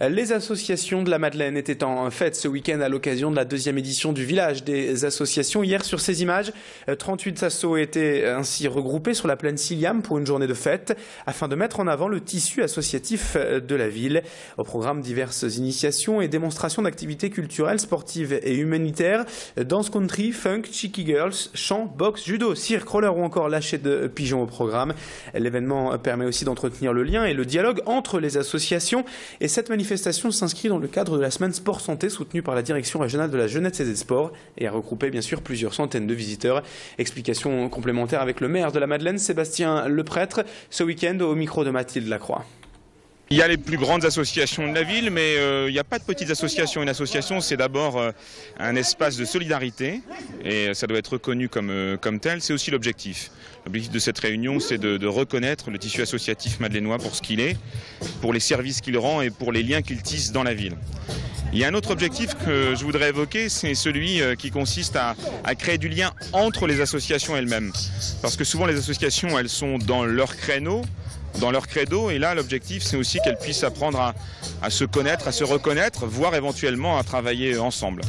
Les associations de la Madeleine étaient en fête ce week-end à l'occasion de la 2e édition du village des associations. Hier, sur ces images, 38 assos étaient ainsi regroupés sur la plaine Siliam pour une journée de fête afin de mettre en avant le tissu associatif de la ville. Au programme, diverses initiations et démonstrations d'activités culturelles, sportives et humanitaires, danse country, funk, cheeky girls, chant, boxe, judo, cirque, roller ou encore lâcher de pigeons au programme. L'événement permet aussi d'entretenir le lien et le dialogue entre les associations. Et cette manifestation s'inscrit dans le cadre de la semaine Sport Santé soutenue par la Direction régionale de la jeunesse et des sports et a regroupé bien sûr plusieurs centaines de visiteurs. Explication complémentaire avec le maire de la Madeleine, Sébastien Leprêtre, ce week-end au micro de Mathilde Lacroix. Il y a les plus grandes associations de la ville, mais il n'y a pas de petites associations. Une association, c'est d'abord un espace de solidarité, et ça doit être reconnu comme tel. C'est aussi l'objectif. L'objectif de cette réunion, c'est de reconnaître le tissu associatif madeleinois pour ce qu'il est, pour les services qu'il rend et pour les liens qu'il tisse dans la ville. Il y a un autre objectif que je voudrais évoquer, c'est celui qui consiste à créer du lien entre les associations elles-mêmes. Parce que souvent les associations, elles sont dans leur créneau, dans leur credo, et là l'objectif c'est aussi qu'elles puissent apprendre à se connaître, à se reconnaître, voire éventuellement à travailler ensemble.